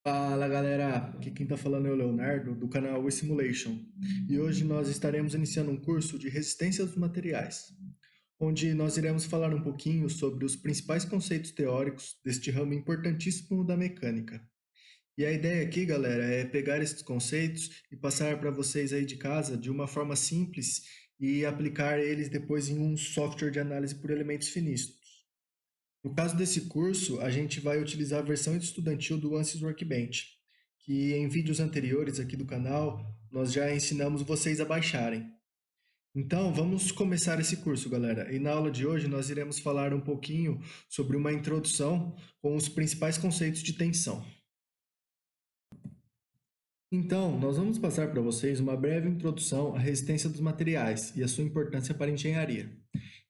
Fala galera, aqui quem está falando é o Leonardo do canal WeSimulation e hoje nós estaremos iniciando um curso de resistência dos materiais, onde nós iremos falar um pouquinho sobre os principais conceitos teóricos deste ramo importantíssimo da mecânica. E a ideia aqui, galera, é pegar esses conceitos e passar para vocês aí de casa de uma forma simples e aplicar eles depois em um software de análise por elementos finitos. No caso desse curso, a gente vai utilizar a versão estudantil do Ansys Workbench, que em vídeos anteriores aqui do canal nós já ensinamos vocês a baixarem. Então, vamos começar esse curso, galera. E na aula de hoje nós iremos falar um pouquinho sobre uma introdução com os principais conceitos de tensão. Então, nós vamos passar para vocês uma breve introdução à resistência dos materiais e a sua importância para a engenharia.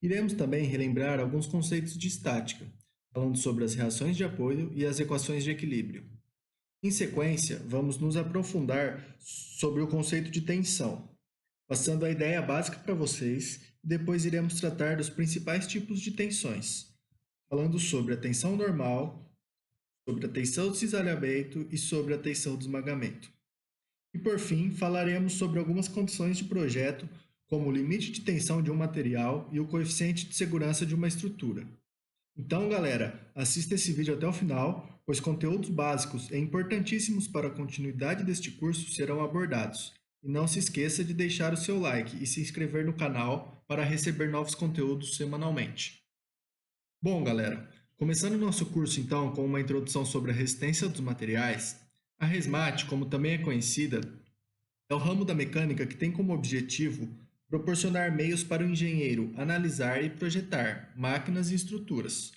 Iremos também relembrar alguns conceitos de estática, falando sobre as reações de apoio e as equações de equilíbrio. Em sequência, vamos nos aprofundar sobre o conceito de tensão, passando a ideia básica para vocês, e depois iremos tratar dos principais tipos de tensões, falando sobre a tensão normal, sobre a tensão de cisalhamento e sobre a tensão de esmagamento. E por fim, falaremos sobre algumas condições de projeto, como o limite de tensão de um material e o coeficiente de segurança de uma estrutura. Então, galera, assista esse vídeo até o final, pois conteúdos básicos e importantíssimos para a continuidade deste curso serão abordados. E não se esqueça de deixar o seu like e se inscrever no canal para receber novos conteúdos semanalmente. Bom, galera, começando o nosso curso então com uma introdução sobre a resistência dos materiais, a RESMAT, como também é conhecida, é o ramo da mecânica que tem como objetivo proporcionar meios para o engenheiro analisar e projetar máquinas e estruturas,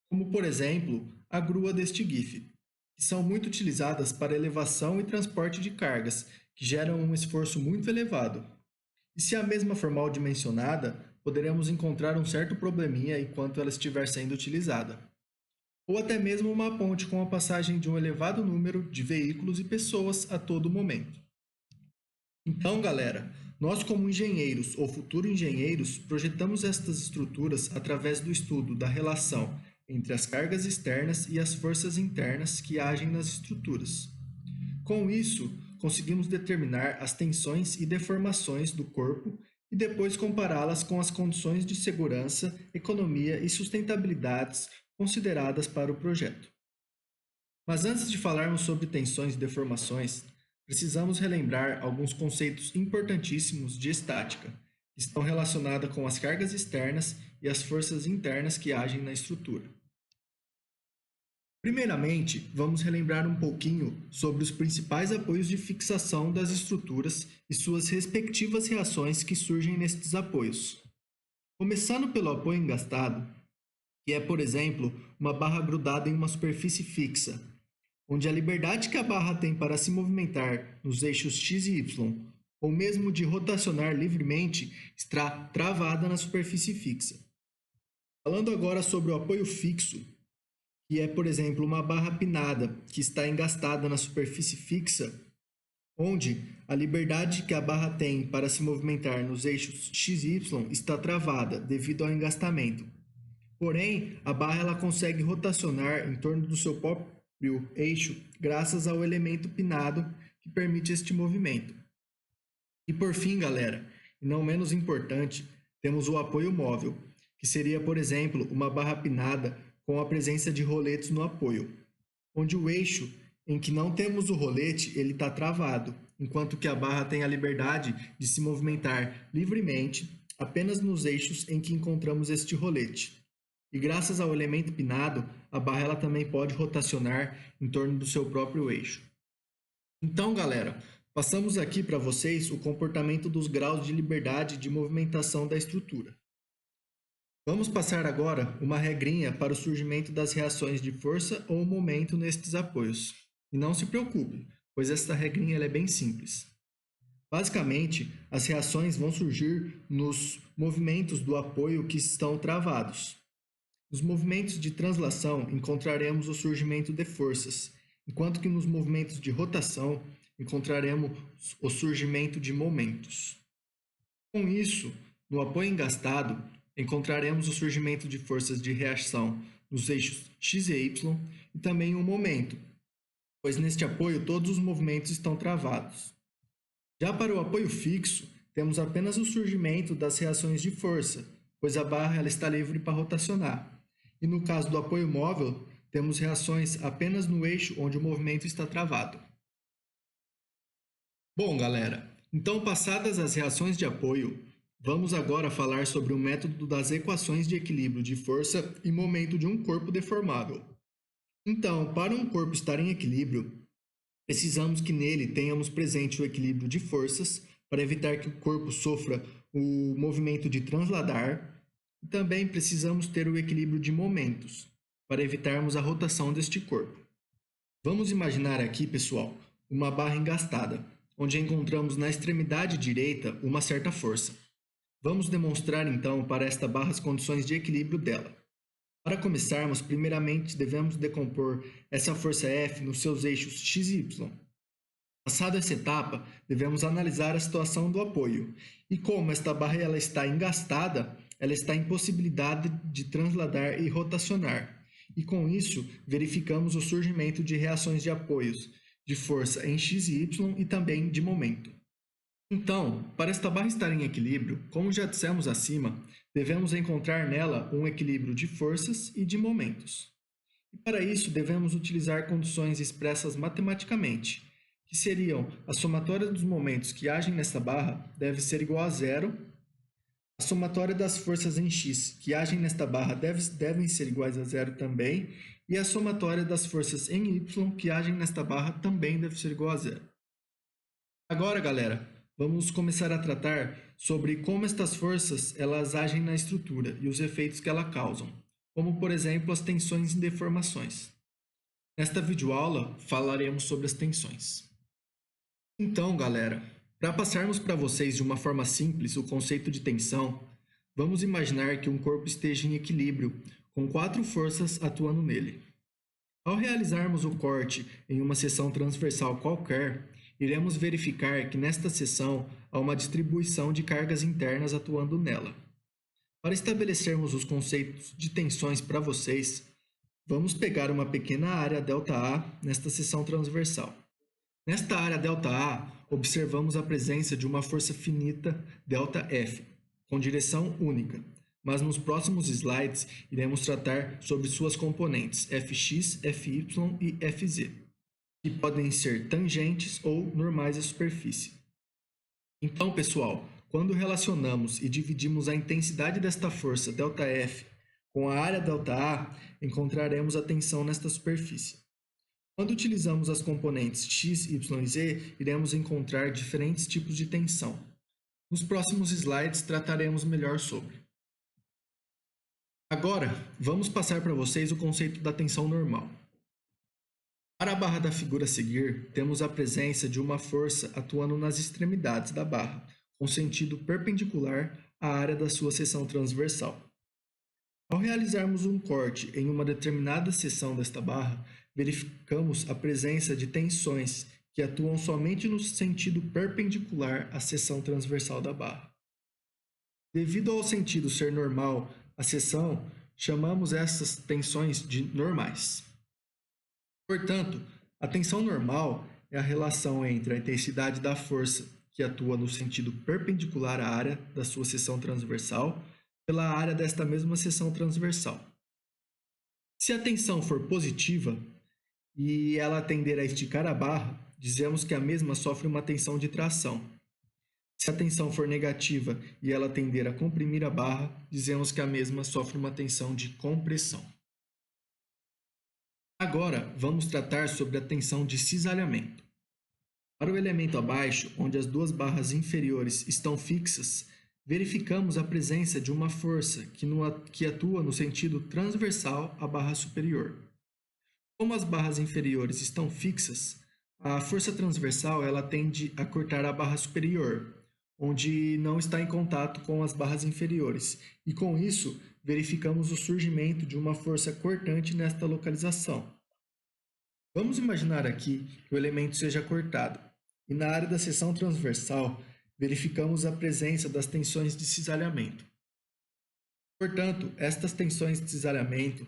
como por exemplo a grua deste GIF, que são muito utilizadas para elevação e transporte de cargas, que geram um esforço muito elevado. E se a mesma for mal dimensionada, poderemos encontrar um certo probleminha enquanto ela estiver sendo utilizada. Ou até mesmo uma ponte com a passagem de um elevado número de veículos e pessoas a todo momento. Então, galera, nós como engenheiros ou futuros engenheiros projetamos estas estruturas através do estudo da relação entre as cargas externas e as forças internas que agem nas estruturas. Com isso, conseguimos determinar as tensões e deformações do corpo e depois compará-las com as condições de segurança, economia e sustentabilidade consideradas para o projeto. Mas antes de falarmos sobre tensões e deformações, precisamos relembrar alguns conceitos importantíssimos de estática, que estão relacionados com as cargas externas e as forças internas que agem na estrutura. Primeiramente, vamos relembrar um pouquinho sobre os principais apoios de fixação das estruturas e suas respectivas reações que surgem nestes apoios. Começando pelo apoio engastado, que é, por exemplo, uma barra grudada em uma superfície fixa, onde a liberdade que a barra tem para se movimentar nos eixos x e y, ou mesmo de rotacionar livremente, está travada na superfície fixa. Falando agora sobre o apoio fixo, que é, por exemplo, uma barra pinada que está engastada na superfície fixa, onde a liberdade que a barra tem para se movimentar nos eixos x e y está travada devido ao engastamento. Porém, a barra ela consegue rotacionar em torno do seu próprio eixo graças ao elemento pinado que permite este movimento. E por fim, galera, e não menos importante, temos o apoio móvel, que seria, por exemplo, uma barra pinada com a presença de roletes no apoio, onde o eixo em que não temos o rolete ele está travado, enquanto que a barra tem a liberdade de se movimentar livremente apenas nos eixos em que encontramos este rolete. E graças ao elemento pinado, a barra ela também pode rotacionar em torno do seu próprio eixo. Então, galera, passamos aqui para vocês o comportamento dos graus de liberdade de movimentação da estrutura. Vamos passar agora uma regrinha para o surgimento das reações de força ou momento nestes apoios. E não se preocupe, pois esta regrinha é bem simples. Basicamente, as reações vão surgir nos movimentos do apoio que estão travados. Nos movimentos de translação encontraremos o surgimento de forças, enquanto que nos movimentos de rotação encontraremos o surgimento de momentos. Com isso, no apoio engastado, encontraremos o surgimento de forças de reação nos eixos x e y e também um momento, pois neste apoio todos os movimentos estão travados. Já para o apoio fixo, temos apenas o surgimento das reações de força, pois a barra ela está livre para rotacionar. E no caso do apoio móvel, temos reações apenas no eixo onde o movimento está travado. Bom, galera, então passadas as reações de apoio, vamos agora falar sobre o método das equações de equilíbrio de força e momento de um corpo deformável. Então, para um corpo estar em equilíbrio, precisamos que nele tenhamos presente o equilíbrio de forças para evitar que o corpo sofra o movimento de transladar, e também precisamos ter o equilíbrio de momentos para evitarmos a rotação deste corpo. Vamos imaginar aqui, pessoal, uma barra engastada, onde encontramos na extremidade direita uma certa força. Vamos demonstrar então para esta barra as condições de equilíbrio dela. Para começarmos, primeiramente devemos decompor essa força F nos seus eixos x e y. Passada essa etapa, devemos analisar a situação do apoio. E como esta barra ela está engastada, ela está em possibilidade de transladar e rotacionar. E com isso, verificamos o surgimento de reações de apoios de força em x e y e também de momento. Então, para esta barra estar em equilíbrio, como já dissemos acima, devemos encontrar nela um equilíbrio de forças e de momentos. E para isso, devemos utilizar condições expressas matematicamente, que seriam a somatória dos momentos que agem nesta barra deve ser igual a zero, a somatória das forças em x que agem nesta barra devem ser iguais a zero também, e a somatória das forças em y que agem nesta barra também deve ser igual a zero. Agora, galera, vamos começar a tratar sobre como estas forças elas agem na estrutura e os efeitos que elas causam, como por exemplo as tensões e deformações. Nesta videoaula falaremos sobre as tensões. Então, galera, para passarmos para vocês de uma forma simples o conceito de tensão, vamos imaginar que um corpo esteja em equilíbrio, com 4 forças atuando nele. Ao realizarmos o corte em uma seção transversal qualquer, iremos verificar que nesta seção há uma distribuição de cargas internas atuando nela. Para estabelecermos os conceitos de tensões para vocês, vamos pegar uma pequena área ΔA nesta seção transversal. Nesta área ΔA, observamos a presença de uma força finita ΔF, com direção única, mas nos próximos slides iremos tratar sobre suas componentes Fx, Fy e Fz, que podem ser tangentes ou normais à superfície. Então, pessoal, quando relacionamos e dividimos a intensidade desta força ΔF com a área ΔA, encontraremos a tensão nesta superfície. Quando utilizamos as componentes x, y e z, iremos encontrar diferentes tipos de tensão. Nos próximos slides trataremos melhor sobre. Agora, vamos passar para vocês o conceito da tensão normal. Para a barra da figura a seguir, temos a presença de uma força atuando nas extremidades da barra, com sentido perpendicular à área da sua seção transversal. Ao realizarmos um corte em uma determinada seção desta barra, verificamos a presença de tensões que atuam somente no sentido perpendicular à seção transversal da barra. Devido ao sentido ser normal à seção, chamamos essas tensões de normais. Portanto, a tensão normal é a relação entre a intensidade da força que atua no sentido perpendicular à área da sua seção transversal pela área desta mesma seção transversal. Se a tensão for positiva e ela tender a esticar a barra, dizemos que a mesma sofre uma tensão de tração. Se a tensão for negativa e ela tender a comprimir a barra, dizemos que a mesma sofre uma tensão de compressão. Agora, vamos tratar sobre a tensão de cisalhamento. Para o elemento abaixo, onde as duas barras inferiores estão fixas, verificamos a presença de uma força que atua no sentido transversal à barra superior. Como as barras inferiores estão fixas, a força transversal ela tende a cortar a barra superior, onde não está em contato com as barras inferiores, e com isso verificamos o surgimento de uma força cortante nesta localização. Vamos imaginar aqui que o elemento seja cortado, e na área da seção transversal verificamos a presença das tensões de cisalhamento. Portanto, estas tensões de cisalhamento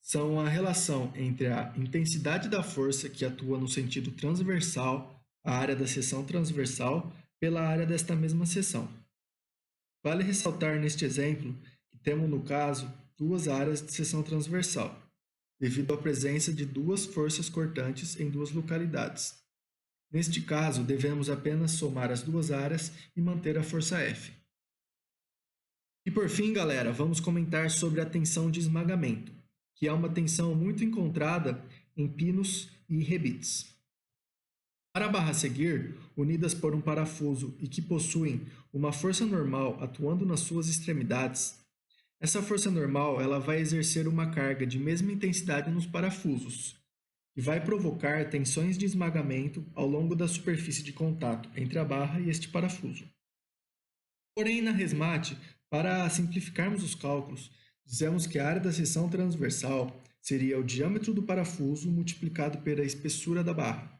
são a relação entre a intensidade da força que atua no sentido transversal, a área da seção transversal, pela área desta mesma seção. Vale ressaltar neste exemplo que temos, no caso, duas áreas de seção transversal, devido à presença de duas forças cortantes em duas localidades. Neste caso, devemos apenas somar as duas áreas e manter a força F. E por fim, galera, vamos comentar sobre a tensão de esmagamento, que é uma tensão muito encontrada em pinos e rebites. Para a barra a seguir, unidas por um parafuso e que possuem uma força normal atuando nas suas extremidades, essa força normal ela vai exercer uma carga de mesma intensidade nos parafusos, e vai provocar tensões de esmagamento ao longo da superfície de contato entre a barra e este parafuso. Porém, na resmate, para simplificarmos os cálculos, dizemos que a área da seção transversal seria o diâmetro do parafuso multiplicado pela espessura da barra.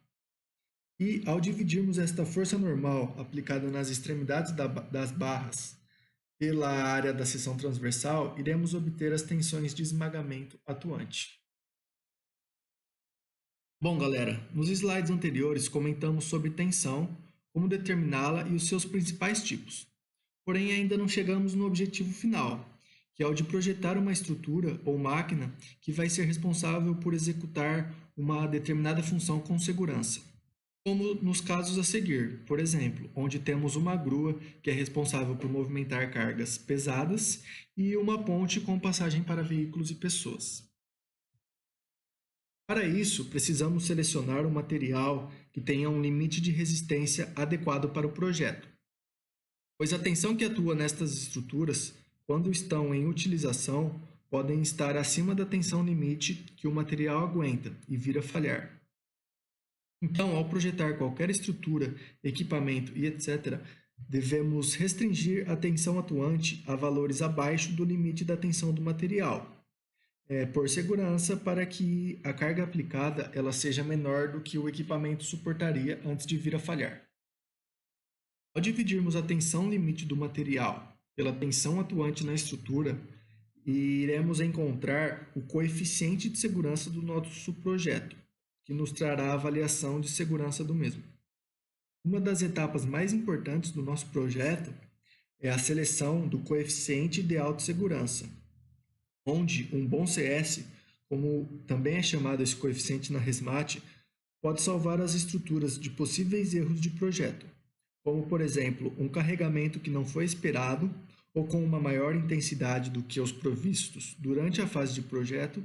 E, ao dividirmos esta força normal aplicada nas extremidades das barras pela área da seção transversal, iremos obter as tensões de esmagamento atuante. Bom, galera, nos slides anteriores comentamos sobre tensão, como determiná-la e os seus principais tipos. Porém, ainda não chegamos no objetivo final, que é o de projetar uma estrutura ou máquina que vai ser responsável por executar uma determinada função com segurança. Como nos casos a seguir, por exemplo, onde temos uma grua que é responsável por movimentar cargas pesadas e uma ponte com passagem para veículos e pessoas. Para isso, precisamos selecionar um material que tenha um limite de resistência adequado para o projeto, pois a tensão que atua nestas estruturas, quando estão em utilização, podem estar acima da tensão limite que o material aguenta e vir a falhar. Então, ao projetar qualquer estrutura, equipamento e etc., devemos restringir a tensão atuante a valores abaixo do limite da tensão do material, por segurança, para que a carga aplicada ela seja menor do que o equipamento suportaria antes de vir a falhar. Ao dividirmos a tensão limite do material pela tensão atuante na estrutura, iremos encontrar o coeficiente de segurança do nosso projeto, que nos trará a avaliação de segurança do mesmo. Uma das etapas mais importantes do nosso projeto é a seleção do coeficiente ideal de segurança, onde um bom CS, como também é chamado esse coeficiente na resmate, pode salvar as estruturas de possíveis erros de projeto, como, por exemplo, um carregamento que não foi esperado ou com uma maior intensidade do que os provistos durante a fase de projeto,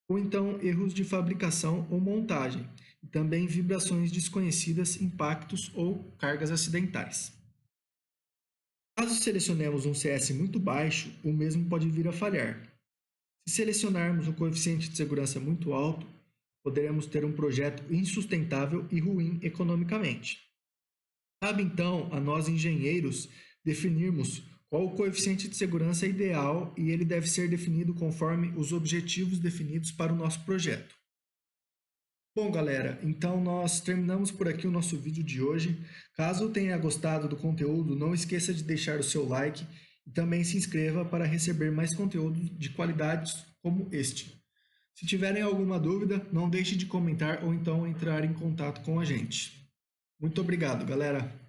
ou então erros de fabricação ou montagem, e também vibrações desconhecidas, impactos ou cargas acidentais. Caso selecionemos um CS muito baixo, o mesmo pode vir a falhar. Se selecionarmos um coeficiente de segurança muito alto, poderemos ter um projeto insustentável e ruim economicamente. Cabe então a nós engenheiros definirmos qual o coeficiente de segurança ideal e ele deve ser definido conforme os objetivos definidos para o nosso projeto. Bom, galera, então nós terminamos por aqui o nosso vídeo de hoje. Caso tenha gostado do conteúdo, não esqueça de deixar o seu like e também se inscreva para receber mais conteúdo de qualidades como este. Se tiverem alguma dúvida, não deixe de comentar ou então entrar em contato com a gente. Muito obrigado, galera!